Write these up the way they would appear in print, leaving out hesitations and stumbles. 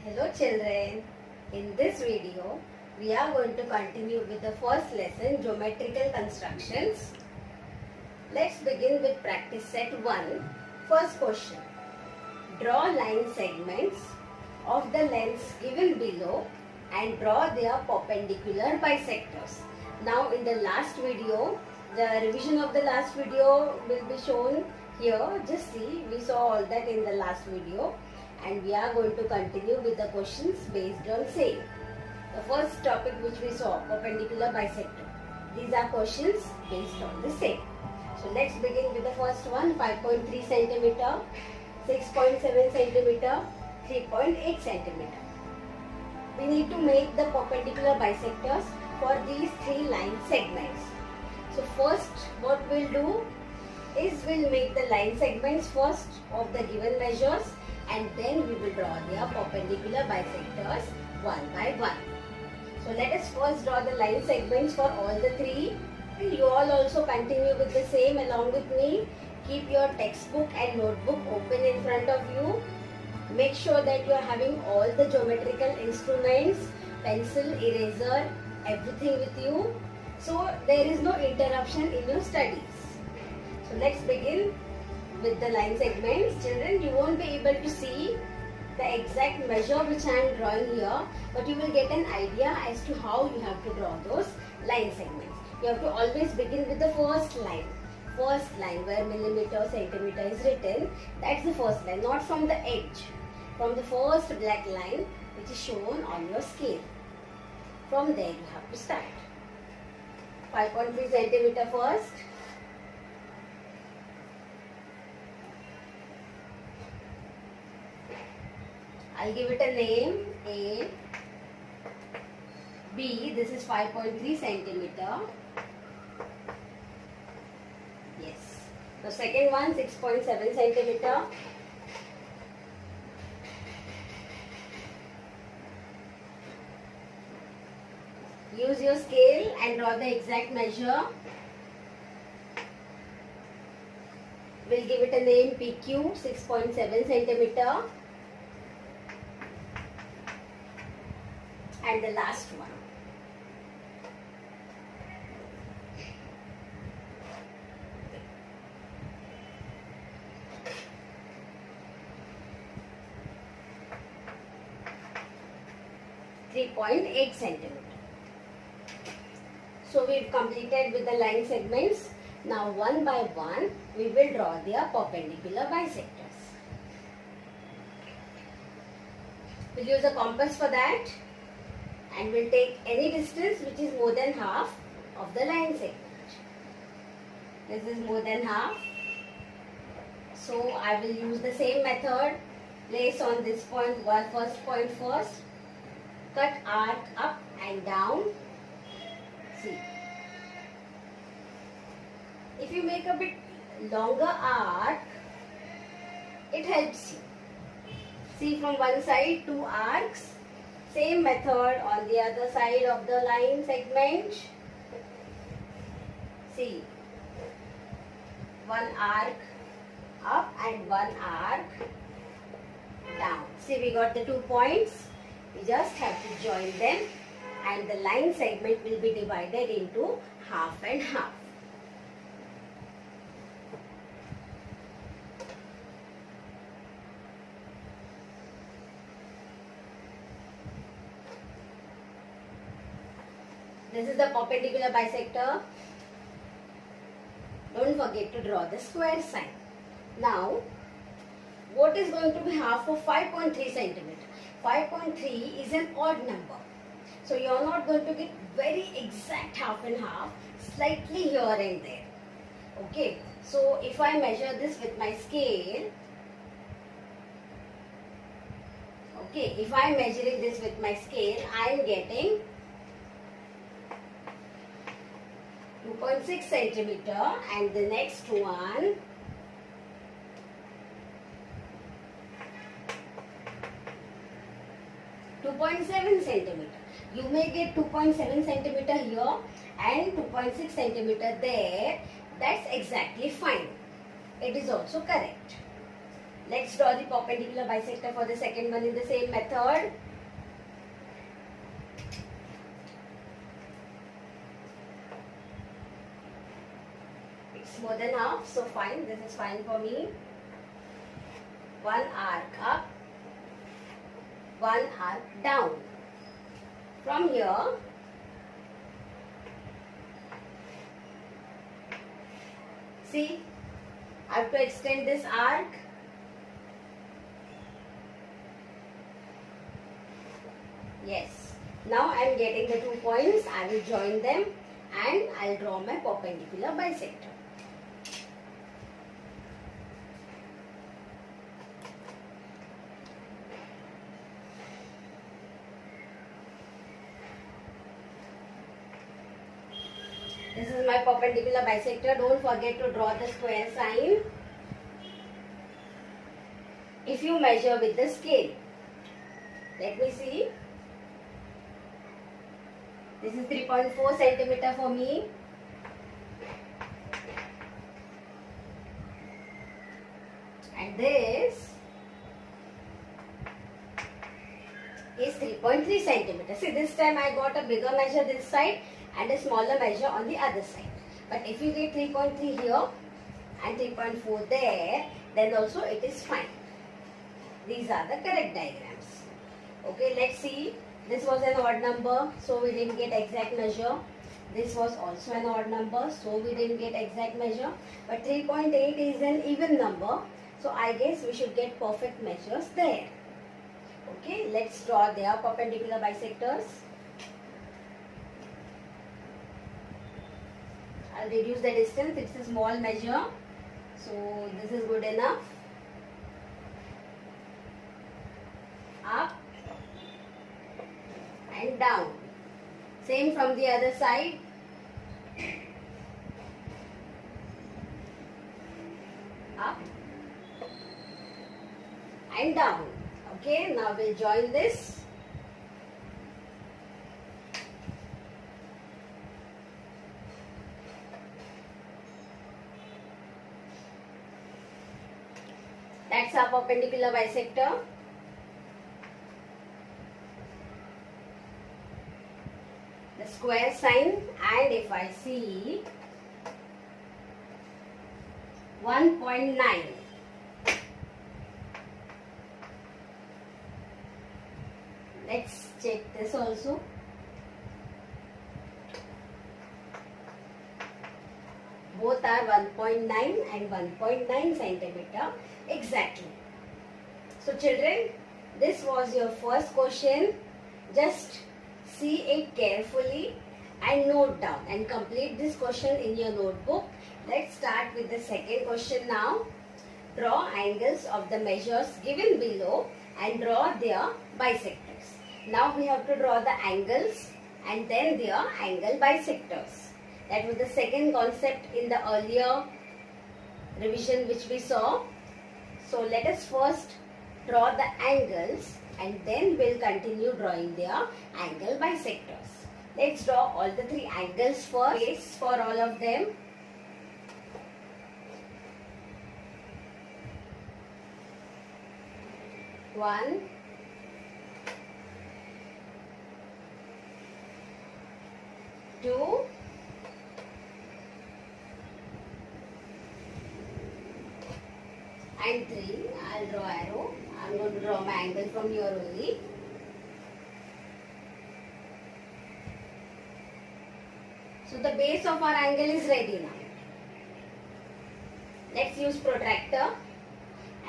Hello children, in this video we are going to continue with the first lesson, geometrical constructions. Let's begin with practice set 1. First question. Draw line segments of the lengths given below and draw their perpendicular bisectors. Now in the last video, the revision of the last video will be shown here. Just see, we saw all that in the last video. And we are going to continue with the questions based on same. The first topic which we saw, perpendicular bisector. These are questions based on the same. So let's begin with the first one, 5.3 cm, 6.7 cm, 3.8 cm. We need to make the perpendicular bisectors for these three line segments. So first what we'll do is we'll make the line segments first of the given measures, and then we will draw their perpendicular bisectors one by one. So let us first draw the line segments for all the three. You all also continue with the same along with me. Keep your textbook and notebook open in front of you. Make sure that you are having all the geometrical instruments, pencil, eraser, everything with you. So there is no interruption in your studies. So let's begin with the line segments. Children, you won't be able to see the exact measure which I am drawing here, but you will get an idea as to how you have to draw those line segments. You have to always begin with the first line where millimeter, centimeter is written. That's the first line, not from the edge, from the first black line which is shown on your scale. From there you have to start. 5.3 centimeter first. I'll give it a name, A, B, this is 5.3 centimeter. Yes. The second one, 6.7 centimeter. Use your scale and draw the exact measure. We'll give it a name, PQ, 6.7 centimeter. And the last one. .8 centimeter. So we've completed with the line segments. Now one by one we will draw their perpendicular bisectors. We'll use a compass for that. And we'll take any distance which is more than half of the line segment. This is more than half. So I will use the same method. Place on this point, first point first. Cut arc up and down. See. If you make a bit longer arc, it helps you. See, from one side, two arcs. Same method on the other side of the line segment. See, one arc up and one arc down. See, we got the 2 points. We just have to join them, and the line segment will be divided into half and half. This is the perpendicular bisector. Don't forget to draw the square sign. Now, what is going to be half of 5.3 centimeter? 5.3 is an odd number. So, you are not going to get very exact half and half, slightly here and there. Okay. So, if I measure this with my scale, okay, if I am measuring this with my scale, I am getting 2.6 centimeter, and the next one .7 centimeter. You may get 2.7 centimeter here and 2.6 centimeter there. That's exactly fine. It is also correct. Let's draw the perpendicular bisector for the second one in the same method. It's more than half, so fine. This is fine for me. One arc up, one arc down. From here, see, I have to extend this arc. Yes. Now I am getting the 2 points. I will join them and I will draw my perpendicular bisector. This is my perpendicular bisector. Don't forget to draw the square sign. If you measure with the scale, let me see. This is 3.4 centimeter for me. And this is 3.3 centimeter. See, this time I got a bigger measure this side and a smaller measure on the other side. But if you get 3.3 here and 3.4 there, then also it is fine. These are the correct diagrams. Okay, let's see. This was an odd number, so we didn't get exact measure. This was also an odd number, so we didn't get exact measure. But 3.8 is an even number, so I guess we should get perfect measures there. Okay, let's draw their perpendicular bisectors. I'll reduce the distance. It's a small measure, so this is good enough. Up and down. Same from the other side. Up and down. Okay, now we'll join this. That's our perpendicular bisector. The square sign, and if I see 1.9. Let's check this also. Both are 1.9 and 1.9 centimeter exactly. So children, this was your first question. Just see it carefully and note down and complete this question in your notebook. Let's start with the second question now. Draw angles of the measures given below and draw their bisectors. Now we have to draw the angles and then their angle bisectors. That was the second concept in the earlier revision which we saw. So let us first draw the angles and then we'll continue drawing their angle bisectors. Let's draw all the three angles first. Base for all of them. One, two, and 3. I'll draw arrow. I'm going to draw my angle from here only. So the base of our angle is ready now. Let's use protractor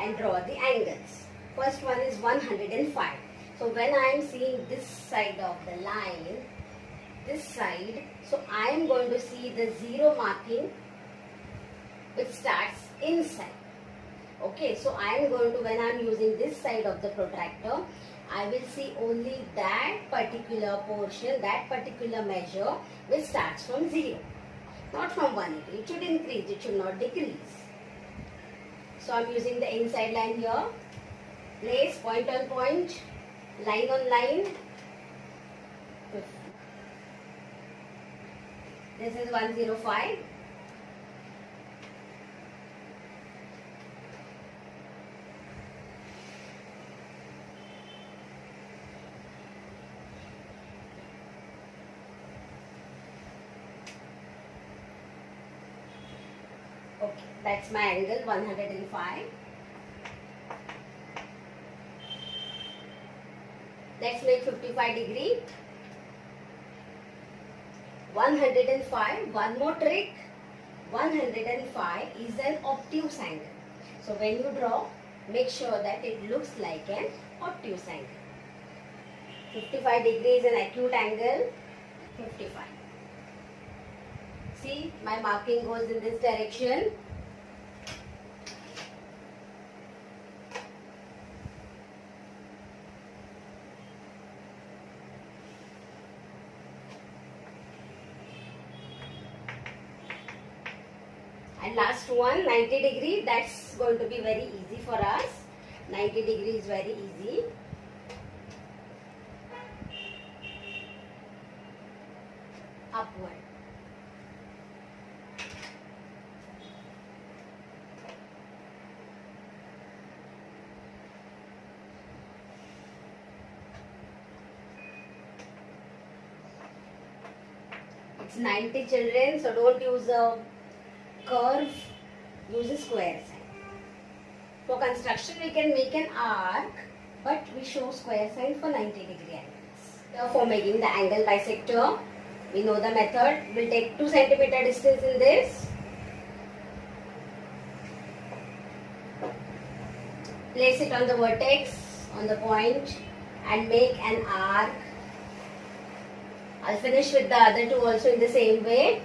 and draw the angles. First one is 105. So when I am seeing this side of the line, this side, so I am going to see the 0 marking which starts inside. Okay, so I am going to, when I am using this side of the protractor, I will see only that particular portion, that particular measure which starts from 0. Not from 180. It should increase, it should not decrease. So I am using the inside line here. Place point on point, line on line. This is 105. That's my angle 105. Let's make 55 degree. 105. One more trick. 105 is an obtuse angle. So when you draw, make sure that it looks like an obtuse angle. 55 degrees is an acute angle. 55. See, my marking goes in this direction. And last one, 90 degree. That's going to be very easy for us. 90 degree is very easy. Upward. It's 90 children, so don't use a curve, use a square sign. For construction we can make an arc, but we show square sign for 90 degree angles. For making the angle bisector, we know the method. We'll take 2 cm distance in this. Place it on the vertex, on the point, and make an arc. I'll finish with the other two also in the same way.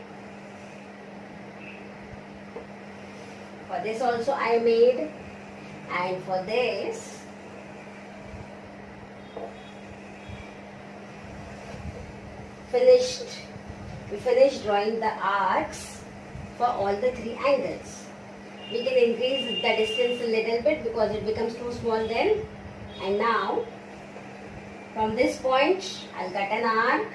For this also I made, and for this we finished drawing the arcs for all the 3 angles. We can increase the distance a little bit because it becomes too small then. And now from this point I'll cut an arc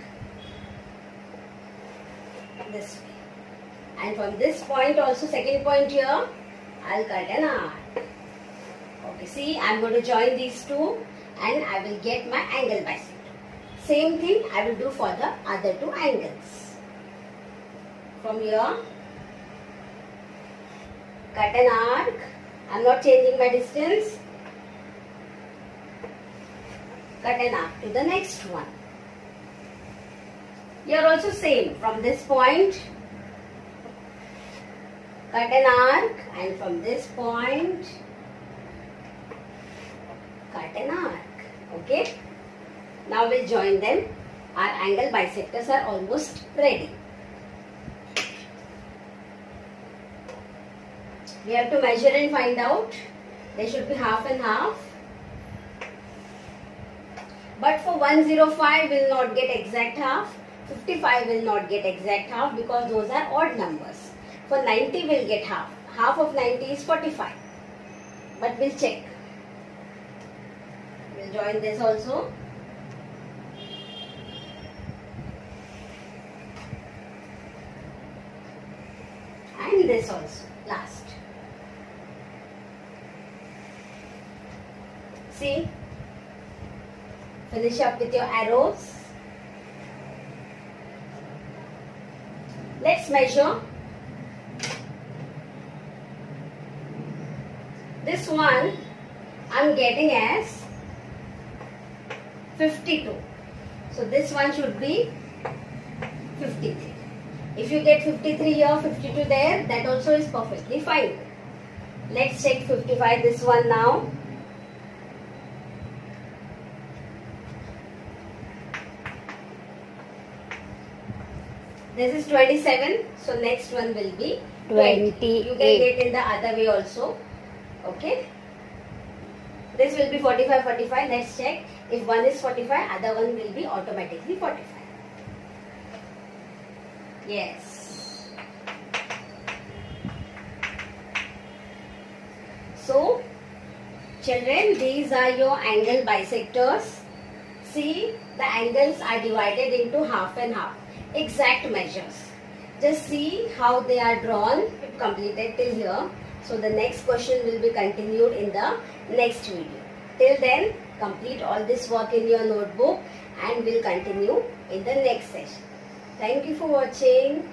this way, and from this point also, second point here, I'll cut an arc. Okay, see, I'm going to join these two and I will get my angle bisector. Same thing I will do for the other 2 angles. From here, cut an arc. I'm not changing my distance. Cut an arc to the next one. Here also same. From this point, cut an arc, and from this point, cut an arc. Okay. Now we'll join them. Our angle bisectors are almost ready. We have to measure and find out. They should be half and half. But for 105 will not get exact half. 55 will not get exact half because those are odd numbers. For 90 will get half. Half of 90 is 45. But we'll check. We'll join this also. And this also. Last. See? Finish up with your arrows. Let's measure. This one I'm getting as 52. So this one should be 53. If you get 53 here, 52 there, that also is perfectly fine. Let's check 55, this one now. This is 27, so next one will be 20. You can get in the other way also. Okay. This will be 45, 45. Let's check. If one is 45, other one will be automatically 45. Yes. So, children, these are your angle bisectors. See, the angles are divided into half and half. Exact measures. Just see how they are drawn. We've completed till here. So the next question will be continued in the next video. Till then, complete all this work in your notebook and we'll continue in the next session. Thank you for watching.